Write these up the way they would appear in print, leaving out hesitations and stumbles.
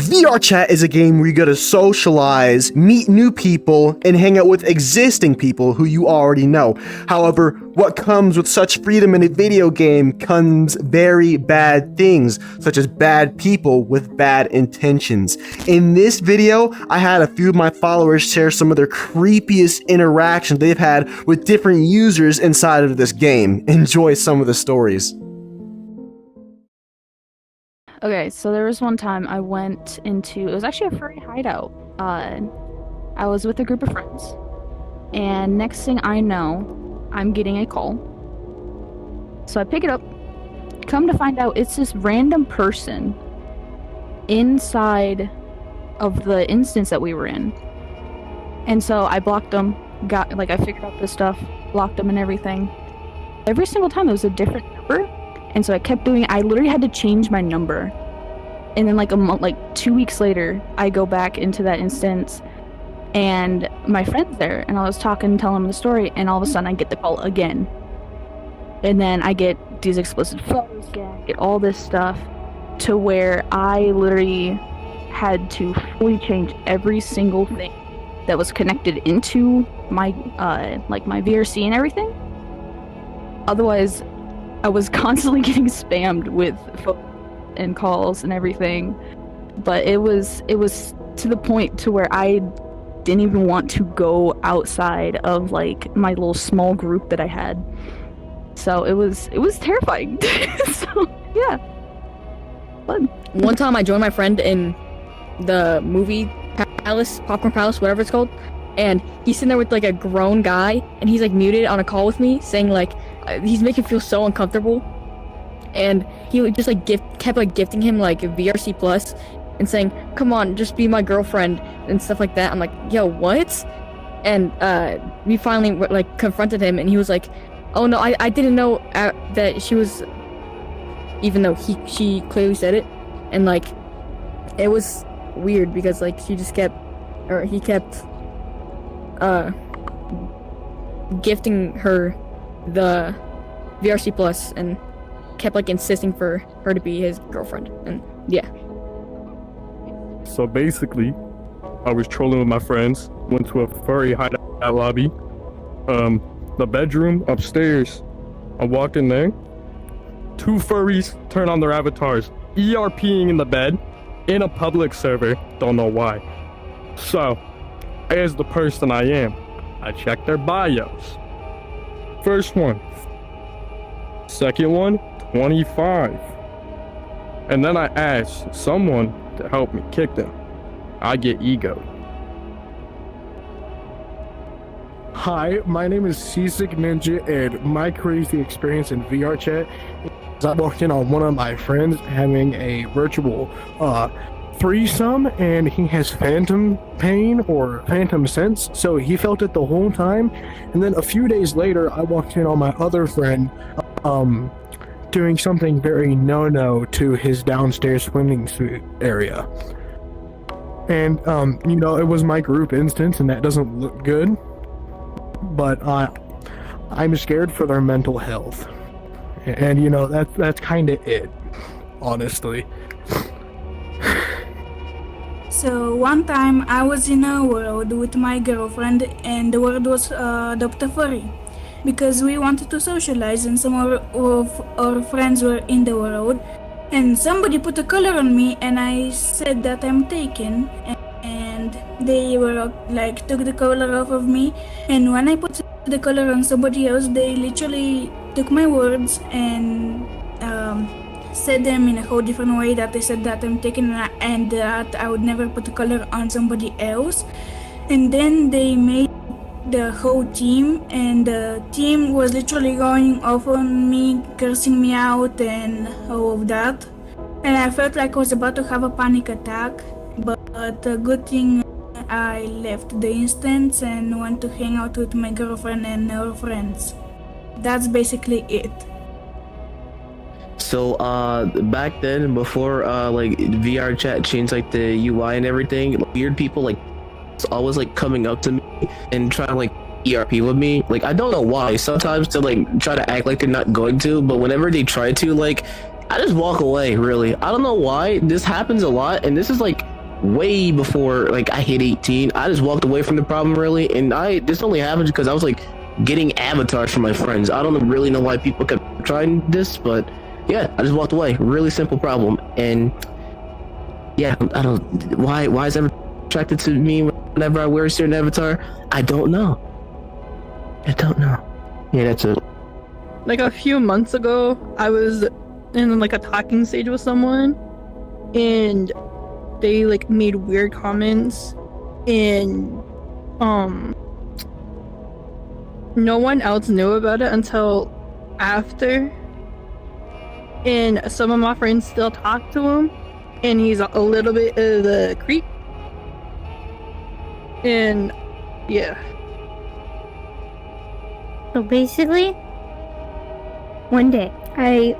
VRCHAT is a game where you go to socialize, meet new people, and hang out with existing people who you already know. However, what comes with such freedom in a video game comes very bad things, such as bad people with bad intentions. In this video, I had a few of my followers share some of their creepiest interactions they've had with different users inside of this game. Enjoy some of the stories. Okay, so there was one time I went into, it was actually a furry hideout. I was with a group of friends, and next thing I know, I'm getting a call. So I pick it up, come to find out it's this random person inside of the instance that we were in. And so I blocked them, I figured out this stuff, blocked them and everything. Every single time it was a different number. And so I kept doing it. I literally had to change my number. And then like a month, like 2 weeks later, I go back into that instance and my friend's there, and I was talking, telling him the story, and all of a sudden I get the call again. And then I get these explicit photos again, get all this stuff, to where I literally had to fully change every single thing that was connected into my my VRC and everything. Otherwise, I was constantly getting spammed with photos and calls and everything, but it was to the point to where I didn't even want to go outside of like my little small group that I had. So it was terrifying. So yeah, fun. One time I joined my friend in the movie palace, popcorn palace, whatever it's called, and he's sitting there with like a grown guy, and he's like muted on a call with me, saying like he's making me feel so uncomfortable, and he would just like kept like gifting him like VRC plus and saying, come on, just be my girlfriend and stuff like that. I'm like, yo, what? And we finally like confronted him, and he was like, oh no, I didn't know that she was, even though she clearly said it. And like it was weird because like he kept gifting her the VRC plus and kept like insisting for her to be his girlfriend. And yeah. So basically, I was trolling with my friends, went to a furry hideout lobby, the bedroom upstairs. I walked in there, 2 furries turned on their avatars, ERPing in the bed, in a public server, don't know why. So, as the person I am, I checked their bios. First one, second one, 25. And then I asked someone to help me kick them. I get ego. Hi, my name is Seasick Ninja, and my crazy experience in VRCHAT is I walked in on one of my friends having a virtual threesome, and he has phantom pain or phantom sense, so he felt it the whole time. And then a few days later, I walked in on my other friend doing something very no-no to his downstairs swimming suit area. And you know, it was my group instance, and that doesn't look good, but I'm scared for their mental health. And you know, that's kind of it, honestly. So one time I was in a world with my girlfriend, and the world was Dr. Furry, because we wanted to socialize, and some of our friends were in the world, and somebody put a collar on me, and I said that I'm taken, and they were like took the collar off of me. And when I put the collar on somebody else, they literally took my words and said them in a whole different way, that they said that I'm taken and that I would never put a collar on somebody else. And then they made the whole team, and the team was literally going off on me, cursing me out and all of that. And I felt like I was about to have a panic attack, but a good thing I left the instance and went to hang out with my girlfriend and her friends. That's basically it. So back then, before like VRChat changed like the UI and everything, weird people like always like coming up to me and trying to like ERP with me. Like, I don't know why. Sometimes they like try to act like they're not going to, but whenever they try to, like, I just walk away, really. I don't know why. This happens a lot, and this is like way before like I hit 18. I just walked away from the problem really, and this only happened because I was like getting avatars from my friends. I don't really know why people kept trying this, but yeah, I just walked away. Really simple problem, and yeah, I don't why is everyone attracted to me whenever I wear a certain avatar? I don't know. Yeah, that's it. Like a few months ago, I was in like a talking stage with someone, and they like made weird comments, and no one else knew about it until after, and some of my friends still talk to him, and he's a little bit of a creep, and yeah. So basically, one day, a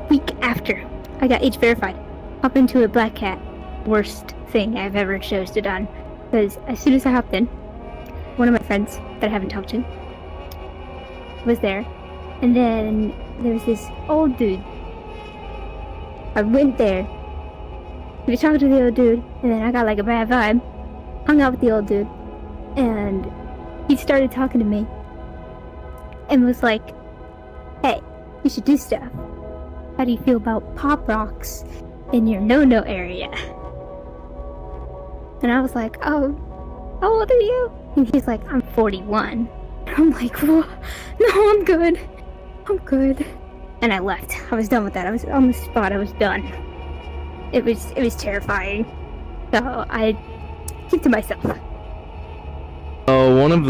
week after I got age verified, hop into a black cat. Worst thing I've ever chose to done. Because as soon as I hopped in, one of my friends that I haven't talked to was there. And then there was this old dude. I went there. We were talking to the old dude, and then I got like a bad vibe. Hung out with the old dude. And he started talking to me. And was like, hey, you should do stuff. How do you feel about pop rocks in your no-no area? And I was like, oh, how old are you? And he's like, I'm 41. I'm like, well, no, I'm good. And I left. I was done with that. I was on the spot. I was done. It was terrifying. So I keep to myself. One of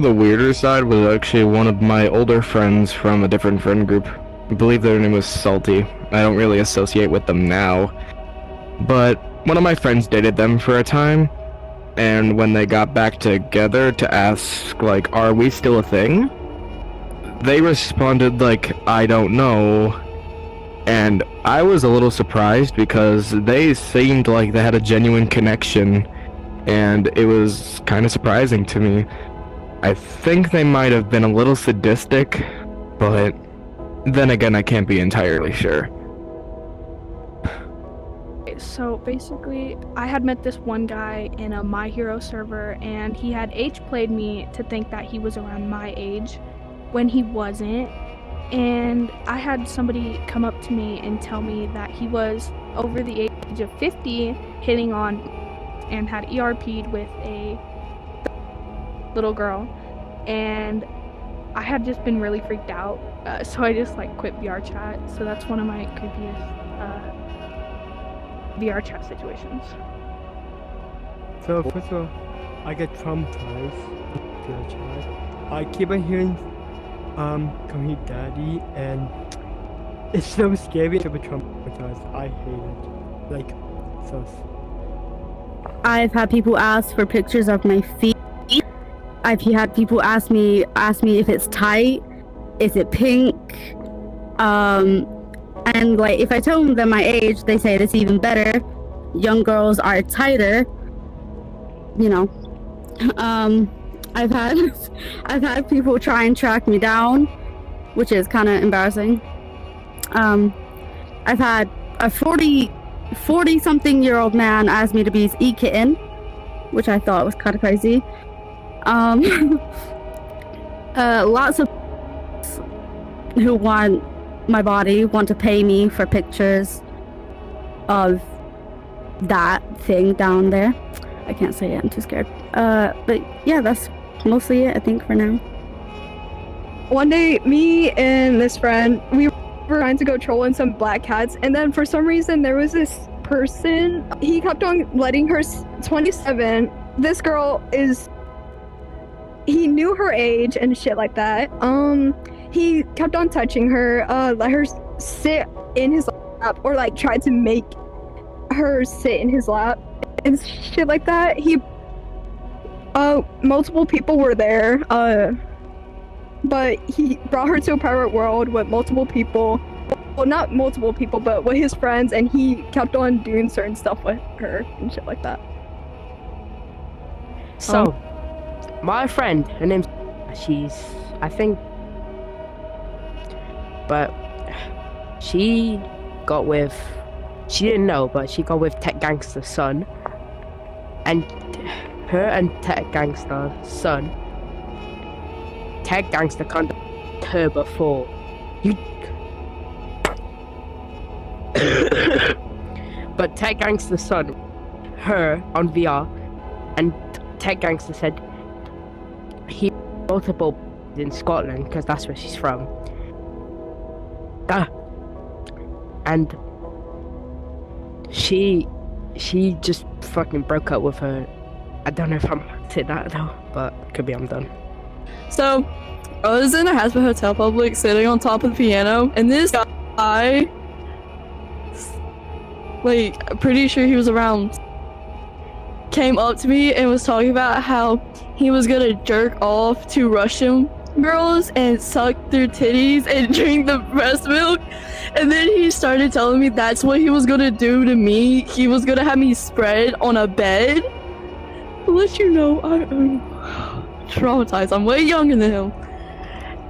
the weirder side was actually one of my older friends from a different friend group. I believe their name was Salty. I don't really associate with them now. But one of my friends dated them for a time, and when they got back together to ask, like, are we still a thing? They responded like, I don't know. And I was a little surprised because they seemed like they had a genuine connection. And it was kind of surprising to me. I think they might have been a little sadistic, but then again, I can't be entirely sure. So basically, I had met this one guy in a My Hero server, and he had age-played me to think that he was around my age when he wasn't. And I had somebody come up to me and tell me that he was over the age of 50, hitting on and had ERP'd with a little girl, and I had just been really freaked out, so I just like quit VRCHAT. So that's one of my creepiest VRCHAT situations. So first of all, I get traumatized with VRCHAT. I keep on hearing call me daddy, and it's so scary, so traumatized. I hate it. Like, so. I've had people ask for pictures of my feet. I've had people ask me if it's tight, is it pink, and like if I tell them my age, they say it's even better. Young girls are tighter, you know. I've had people try and track me down, which is kind of embarrassing. I've had a 40-something-year-old man asked me to be his e-kitten, which I thought was kind of crazy. Lots of who want my body want to pay me for pictures of that thing down there. I can't say it, I'm too scared. But yeah, that's mostly it, I think, for now. One day, me and this friend, we were trying to go trolling some black cats, and then for some reason there was this person, he kept on letting her 27. This girl he knew her age and shit like that. He kept on touching her, let her sit in his lap, or like tried to make her sit in his lap and shit like that. Multiple people were there, but he brought her to a private world with multiple people. Well, not multiple people, but with his friends, and he kept on doing certain stuff with her and shit like that. So, my friend, her name's I think, but she got with she didn't know, but she got with Tech Gangster's son. And her and Tech Gangster's son, Tech Gangster contacted her before. But Tech Gangster's son, her on VR, and Tech Gangster said he multiple in Scotland because that's where she's from. And she just fucking broke up with her. I don't know if I'm allowed to say that though, but could be I'm done. So, I was in a Hasbro Hotel public sitting on top of the piano, and this guy, like, pretty sure he was around, came up to me and was talking about how he was gonna jerk off to Russian girls and suck their titties and drink the breast milk. And then he started telling me that's what he was gonna do to me. He was gonna have me spread on a bed. To let you know, I'm traumatized. I'm way younger than him.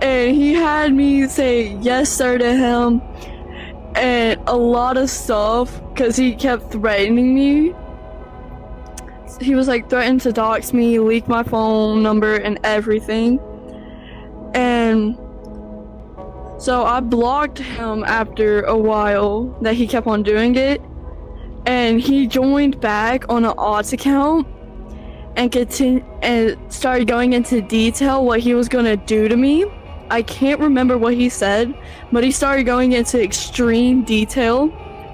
And he had me say yes sir to him and a lot of stuff because he kept threatening me. He was like threatened to dox me, leak my phone number and everything. And so I blocked him after a while that he kept on doing it. And he joined back on an odds account and started going into detail what he was gonna do to me. I can't remember what he said, but he started going into extreme detail.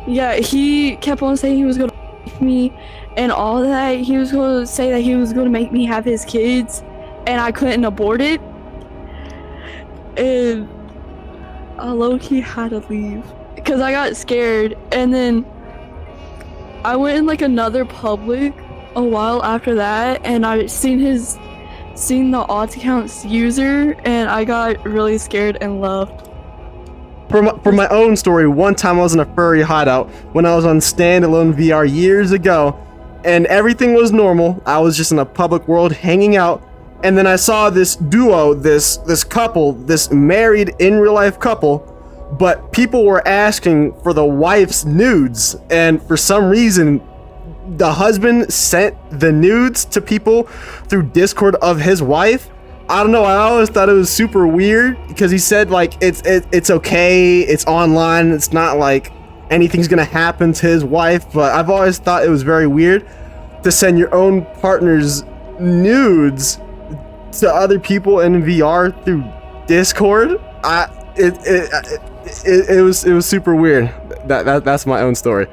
Yeah, he kept on saying he was gonna f me and all that. He was gonna say that he was gonna make me have his kids and I couldn't abort it. And I low-key had to leave because I got scared. And then I went in like another public a while after that, and I seen the odds account's user, and I got really scared and left. For my own story, one time I was in a furry hideout when I was on standalone VR years ago, and everything was normal. I was just in a public world hanging out, and then I saw this duo, this couple, this married in real life couple, but people were asking for the wife's nudes, and for some reason the husband sent the nudes to people through Discord of his wife. I don't know, I always thought it was super weird because he said like it's okay, it's online, it's not like anything's gonna happen to his wife, but I've always thought it was very weird to send your own partner's nudes to other people in VR through Discord. It was super weird. That's my own story.